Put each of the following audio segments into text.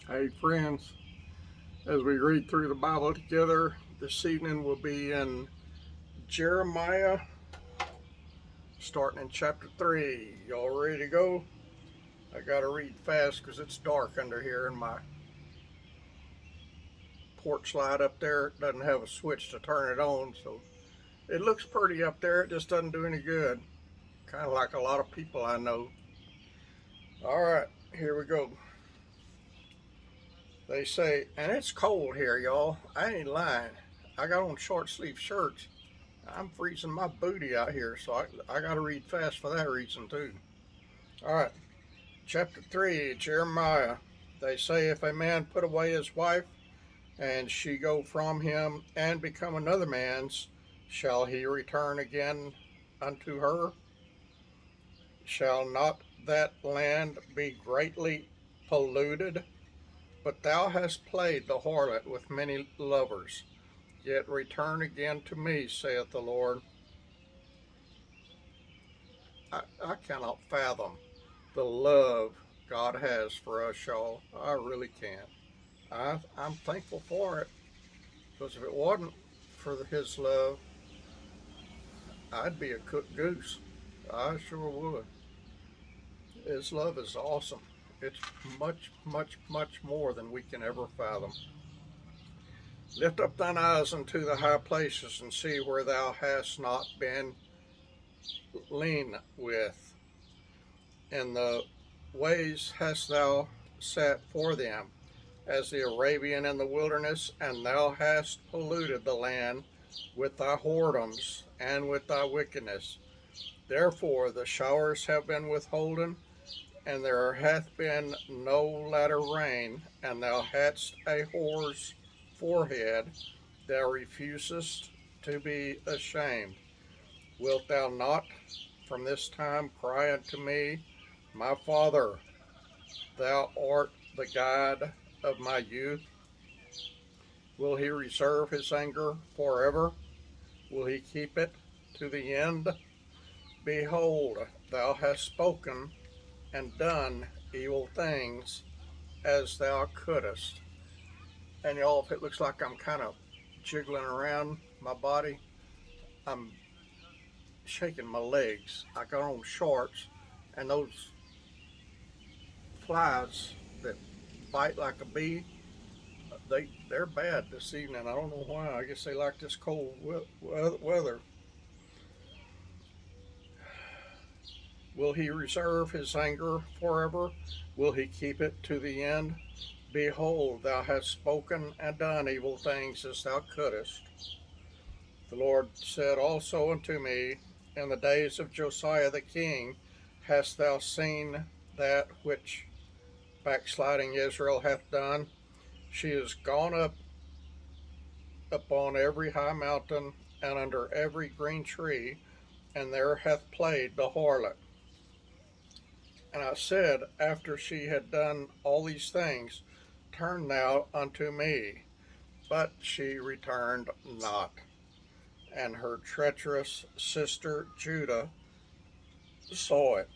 Hey, friends, as we read through the Bible together, this evening we'll be in Jeremiah, starting in chapter 3. Y'all ready to go? I gotta read fast because it's dark under here, and my porch light up there doesn't have a switch to turn it on, so it looks pretty up there. It just doesn't do any good. Kind of like a lot of people I know. All right, here we go. They say, and it's cold here, y'all. I ain't lying. I got on short sleeve shirts. I'm freezing my booty out here, so I got to read fast for that reason, too. All right, chapter 3, Jeremiah. They say, if a man put away his wife, and she go from him, and become another man's, shall he return again unto her? Shall not that land be greatly polluted? But thou hast played the harlot with many lovers. Yet return again to me, saith the Lord. I cannot fathom the love God has for us, y'all. I really can't. I'm thankful for it because if it wasn't for His love, I'd be a cooked goose. I sure would. His love is awesome. It's much, much, much more than we can ever fathom. Lift up thine eyes unto the high places and see where thou hast not been lean with. In the ways hast thou sat for them, as the Arabian in the wilderness, and thou hast polluted the land with thy whoredoms and with thy wickedness. Therefore the showers have been withholden, and there hath been no latter rain, and thou hadst a whore's forehead, thou refusest to be ashamed. Wilt thou not from this time cry unto me, my Father, thou art the guide of my youth? Will he reserve his anger forever? Will he keep it to the end? Behold, thou hast spoken and done evil things as thou couldst. And y'all, if it looks like I'm kind of jiggling around my body, I'm shaking my legs. I got on shorts, and those flies that bite like a bee, they're bad this evening. I don't know why. I guess they like this cold weather. Will he reserve his anger forever? Will he keep it to the end? Behold, thou hast spoken and done evil things as thou couldst. The Lord said also unto me, in the days of Josiah the king, hast thou seen that which backsliding Israel hath done? She is gone up upon every high mountain and under every green tree, and there hath played the harlot. And I said, after she had done all these things, turn thou unto me. But she returned not. And her treacherous sister Judah saw it.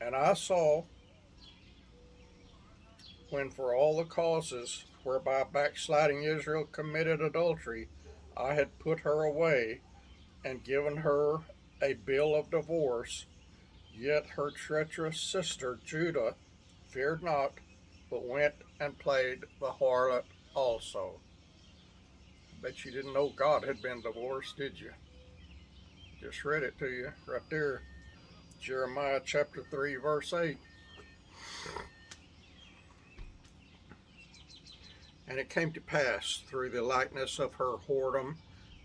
And I saw, when for all the causes whereby backsliding Israel committed adultery, I had put her away and given her a bill of divorce, yet her treacherous sister Judah feared not, but went and played the harlot also. Bet you didn't know God had been divorced, did you? Just read it to you right there. Jeremiah chapter 3, verse 8. And it came to pass through the likeness of her whoredom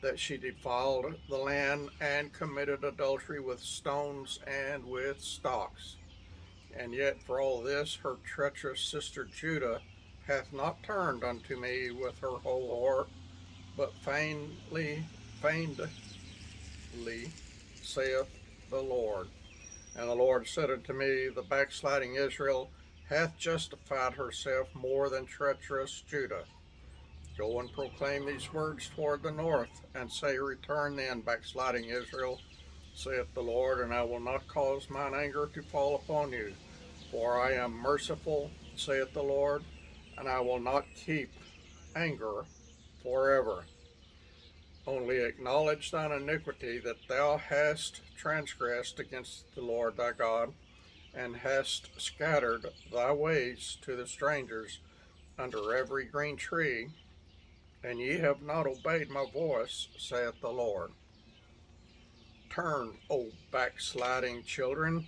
that she defiled the land and committed adultery with stones and with stocks. And yet for all this her treacherous sister Judah hath not turned unto me with her whole heart, but feignedly, saith the Lord. And the Lord said unto me, the backsliding Israel hath justified herself more than treacherous Judah. Go and proclaim these words toward the north, and say, return then, backsliding Israel, saith the Lord, and I will not cause mine anger to fall upon you. For I am merciful, saith the Lord. and I will not keep anger forever. Only acknowledge thine iniquity, that thou hast transgressed against the Lord thy God, and hast scattered thy ways to the strangers under every green tree, and ye have not obeyed my voice, saith the Lord. Turn, O backsliding children,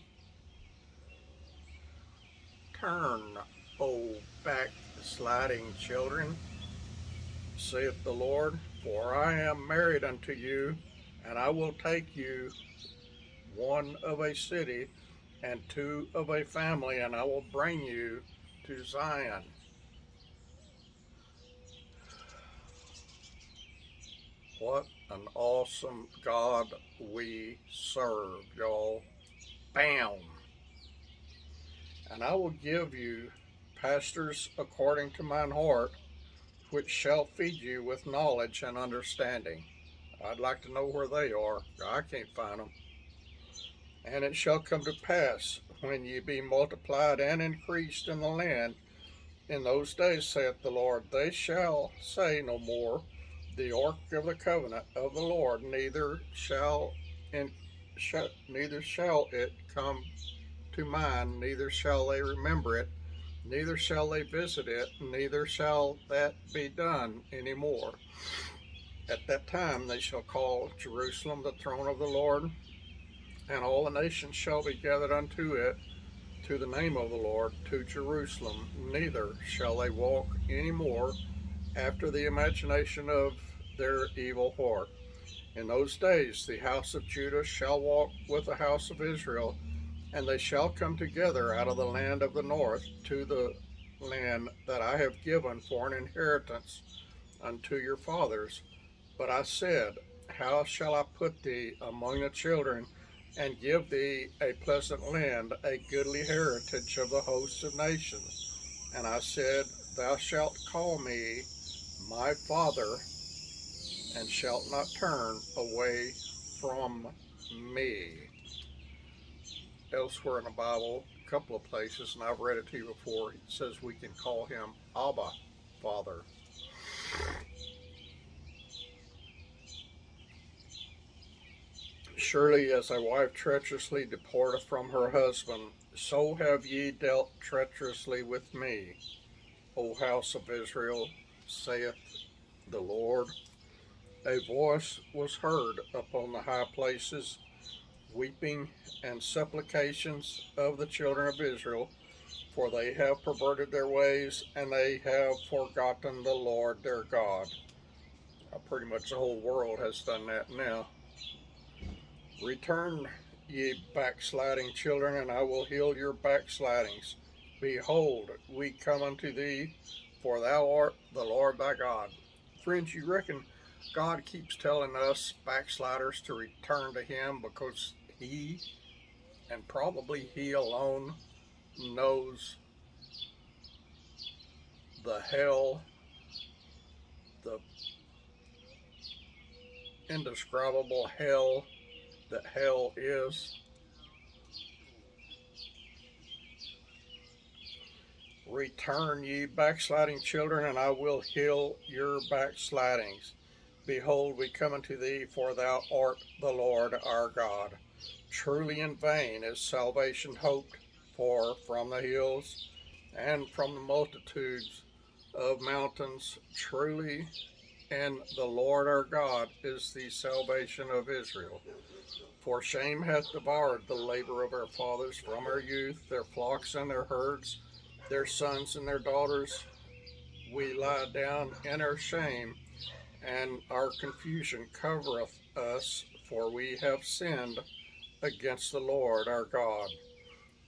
turn, O backsliding children, saith the Lord, for I am married unto you, and I will take you, one of a city and two of a family, and I will bring you to Zion. What an awesome God we serve, y'all. Bam! And I will give you pastors according to mine heart, which shall feed you with knowledge and understanding. I'd like to know where they are. I can't find them. And it shall come to pass, when ye be multiplied and increased in the land, in those days, saith the Lord, they shall say no more, the ark of the covenant of the Lord, neither shall it come to mind, neither shall they remember it, neither shall they visit it, neither shall that be done any more. At that time they shall call Jerusalem the throne of the Lord, and all the nations shall be gathered unto it, to the name of the Lord, to Jerusalem. Neither shall they walk any more after the imagination of their evil heart. In those days the house of Judah shall walk with the house of Israel, and they shall come together out of the land of the north to the land that I have given for an inheritance unto your fathers. But I said, how shall I put thee among the children, and give thee a pleasant land, a goodly heritage of the hosts of nations? And I said, thou shalt call me my father, and shalt not turn away from me. Elsewhere in the Bible, a couple of places, and I've read it to you before, it says we can call him Abba, Father. Surely as a wife treacherously departeth from her husband, so have ye dealt treacherously with me, O house of Israel, saith the Lord. A voice was heard upon the high places, weeping and supplications of the children of Israel, for they have perverted their ways, and they have forgotten the Lord their God. Pretty much the whole world has done that now. Return, ye backsliding children, and I will heal your backslidings. Behold, we come unto thee, for thou art the Lord thy God. Friends, you reckon God keeps telling us backsliders to return to him because he, and probably he alone, knows the hell, the indescribable hell that hell is? Return, ye backsliding children, and I will heal your backslidings. Behold, we come unto thee, for thou art the Lord our God. Truly in vain is salvation hoped for from the hills and from the multitudes of mountains. Truly in the Lord our God is the salvation of Israel. For shame hath devoured the labor of our fathers from our youth, their flocks and their herds, their sons and their daughters. We lie down in our shame, and our confusion covereth us, for we have sinned against the Lord our God.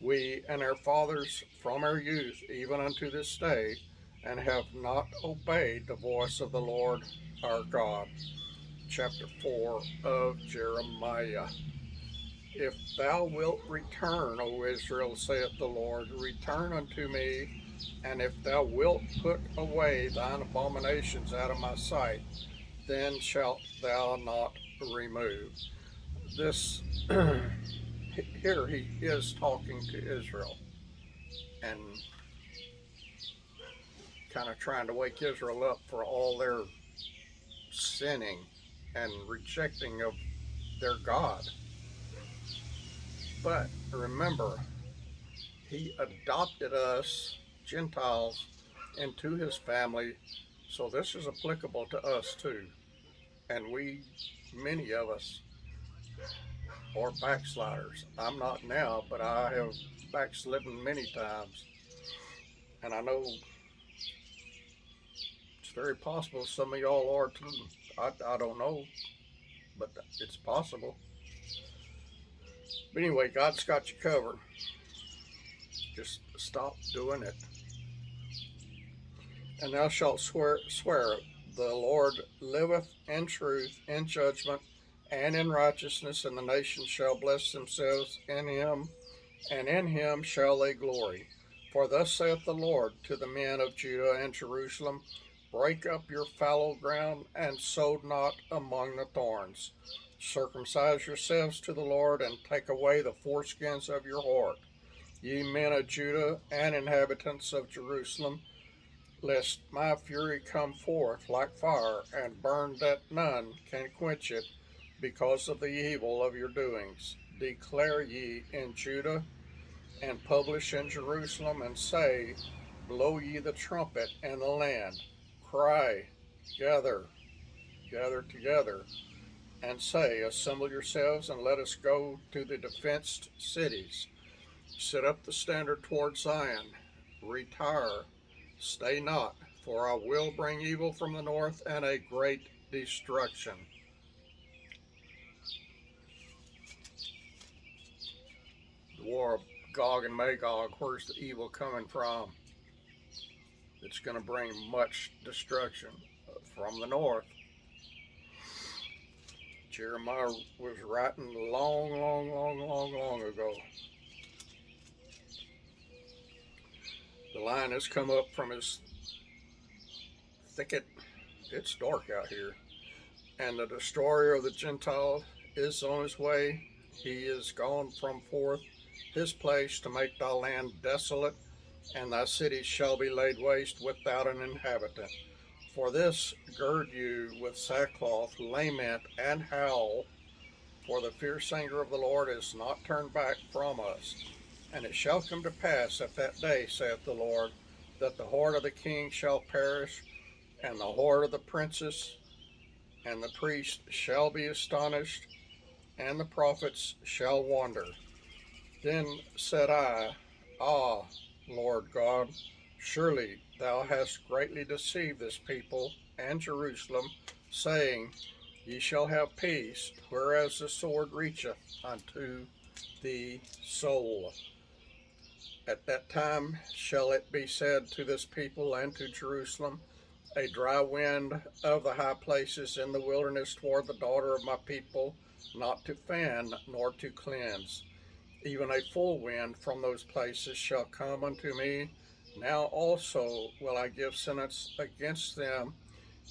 We and our fathers from our youth even unto this day, and have not obeyed the voice of the Lord our God. Chapter 4 of Jeremiah. If thou wilt return, O Israel, saith the Lord, return unto me, and if thou wilt put away thine abominations out of my sight, then shalt thou not remove. This here he is talking to Israel, and kind of trying to wake Israel up for all their sinning and rejecting of their God. But remember, he adopted us, Gentiles, into his family, so this is applicable to us too. And we, many of us, are backsliders. I'm not now, but I have backslidden many times. And I know it's very possible some of y'all are too. I don't know, but it's possible. But anyway, God's got you covered. Just stop doing it. And thou shalt swear, the Lord liveth in truth, in judgment, and in righteousness, and the nations shall bless themselves in him, and in him shall they glory. For thus saith the Lord to the men of Judah and Jerusalem, break up your fallow ground, and sow not among the thorns. Circumcise yourselves to the Lord, and take away the foreskins of your heart, ye men of Judah and inhabitants of Jerusalem, lest my fury come forth like fire, and burn that none can quench it, because of the evil of your doings. Declare ye in Judah, and publish in Jerusalem, and say, blow ye the trumpet in the land. Cry, gather, gather together, and say, assemble yourselves, and let us go to the defenced cities. Set up the standard toward Zion. Retire, stay not, for I will bring evil from the north and a great destruction. The war of Gog and Magog, where's the evil coming from? It's going to bring much destruction from the north. Jeremiah was writing long ago. The lion has come up from his thicket. It's dark out here. And the destroyer of the Gentiles is on his way. He is gone from forth his place to make thy land desolate, and thy cities shall be laid waste without an inhabitant. For this gird you with sackcloth, lament, and howl, for the fierce anger of the Lord is not turned back from us. And it shall come to pass at that day, saith the Lord, that the horde of the king shall perish, and the horde of the princes, and the priests shall be astonished, and the prophets shall wander. Then said I, Ah, Lord God, surely thou hast greatly deceived this people and Jerusalem, saying, Ye shall have peace, whereas the sword reacheth unto the soul. At that time shall it be said to this people and to Jerusalem, a dry wind of the high places in the wilderness toward the daughter of my people, not to fan nor to cleanse. Even a full wind from those places shall come unto me. Now also will I give sentence against them.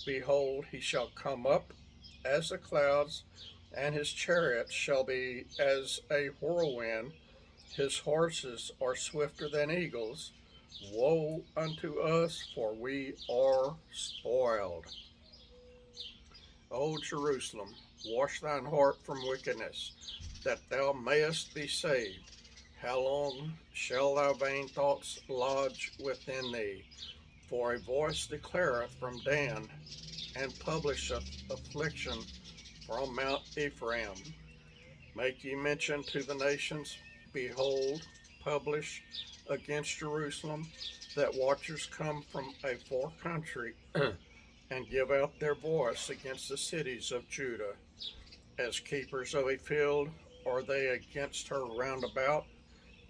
Behold, he shall come up as the clouds, and his chariot shall be as a whirlwind. His horses are swifter than eagles. Woe unto us, for we are spoiled. O Jerusalem, wash thine heart from wickedness, that thou mayest be saved. How long shall thy vain thoughts lodge within thee? For a voice declareth from Dan, and publisheth affliction from Mount Ephraim. Make ye mention to the nations, behold, publish against Jerusalem, that watchers come from a far country, and give out their voice against the cities of Judah. As keepers of a field are they against her round about,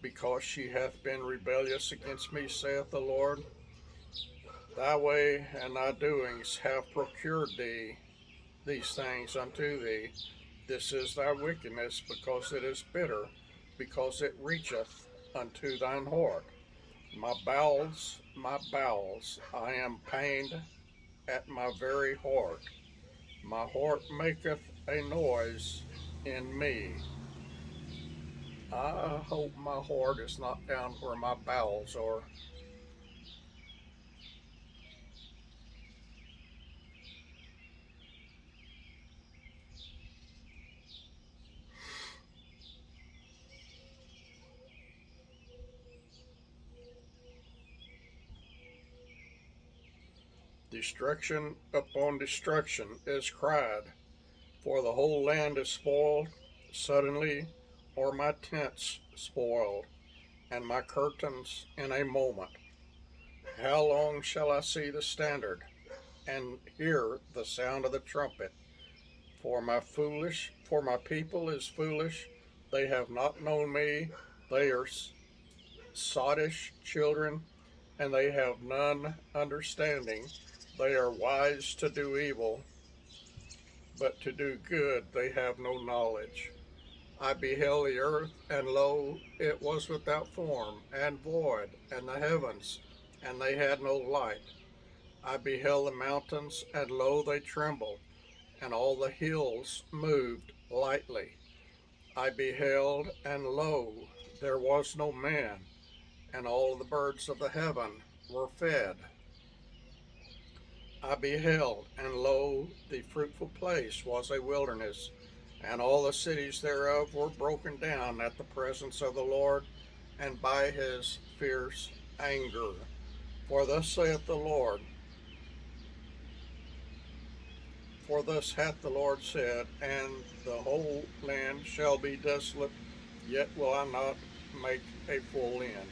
because she hath been rebellious against me, saith the Lord. Thy way and thy doings have procured thee these things unto thee. This is thy wickedness, because it is bitter, because it reacheth unto thine heart. My bowels, I am pained at my very heart. My heart maketh a noise in me. I hope my heart is not down where my bowels are. Destruction upon destruction is cried, for the whole land is spoiled. Suddenly are my tents spoiled, and my curtains in a moment. How long shall I see the standard, and hear the sound of the trumpet? For my people is foolish. They have not known me. They are sottish children, and they have none understanding. They are wise to do evil, but to do good they have no knowledge. I beheld the earth, and lo, it was without form and void, and the heavens, and they had no light. I beheld the mountains, and lo, they trembled, and all the hills moved lightly. I beheld, and lo, there was no man, and all the birds of the heaven were fed. I beheld, and lo, the fruitful place was a wilderness, and all the cities thereof were broken down at the presence of the Lord, and by his fierce anger. For thus saith the Lord, for thus hath the Lord said, and the whole land shall be desolate, yet will I not make a full end.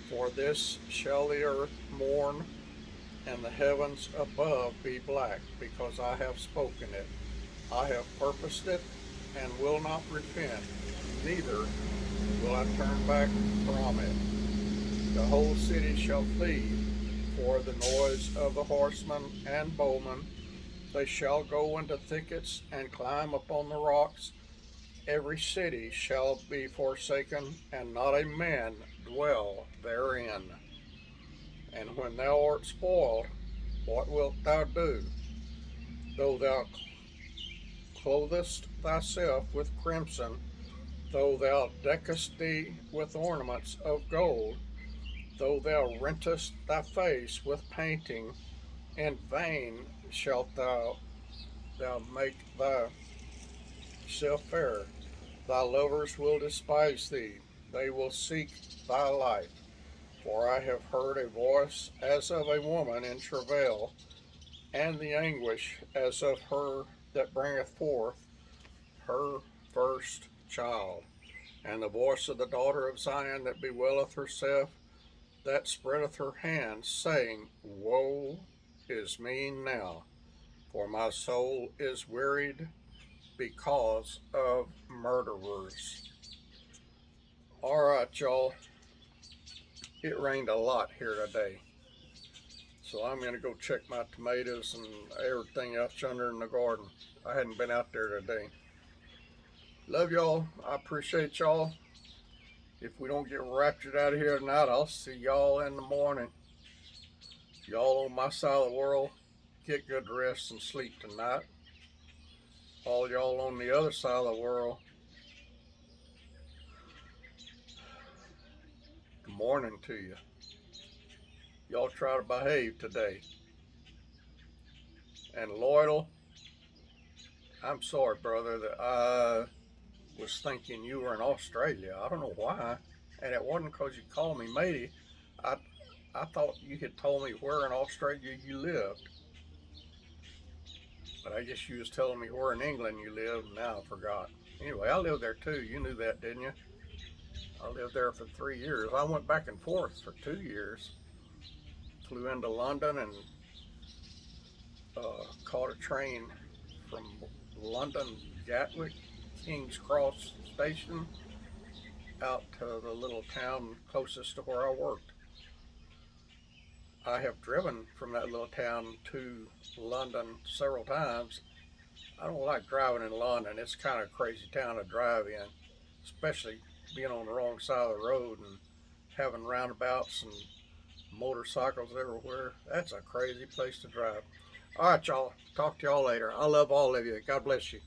For this shall the earth mourn, and the heavens above be black, because I have spoken it. I have purposed it, and will not repent, neither will I turn back from it. The whole city shall flee for the noise of the horsemen and bowmen. They shall go into thickets and climb upon the rocks. Every city shall be forsaken, and not a man dwell therein. And when thou art spoiled, what wilt thou do? Though thou clothest thyself with crimson, though thou deckest thee with ornaments of gold, though thou rentest thy face with painting, in vain shalt thou make thyself fair. Thy lovers will despise thee, they will seek thy life. For I have heard a voice as of a woman in travail, and the anguish as of her that bringeth forth her first child. And the voice of the daughter of Zion that bewaileth herself, that spreadeth her hands, saying, Woe is me now, for my soul is wearied because of murderers. All right, y'all. It rained a lot here today. So I'm going to go check my tomatoes and everything else under in the garden. I hadn't been out there today. Love y'all. I appreciate y'all. If we don't get raptured out of here tonight, I'll see y'all in the morning. Y'all on my side of the world, get good rest and sleep tonight. All y'all on the other side of the world, good morning to you. Y'all try to behave today. And Lloydell, I'm sorry, brother, that I was thinking you were in Australia. I don't know why. And it wasn't because you called me matey. I thought you had told me where in Australia you lived. But I guess you was telling me where in England you lived, and now I forgot. Anyway, I lived there too. You knew that, didn't you? I lived there for 3 years. I went back and forth for 2 years. Flew into London and caught a train from London, Gatwick, King's Cross Station, out to the little town closest to where I worked. I have driven from that little town to London several times. I don't like driving in London. It's kind of a crazy town to drive in, especially being on the wrong side of the road and having roundabouts and motorcycles everywhere. That's a crazy place to drive. All right, y'all. Talk to y'all later. I love all of you. God bless you.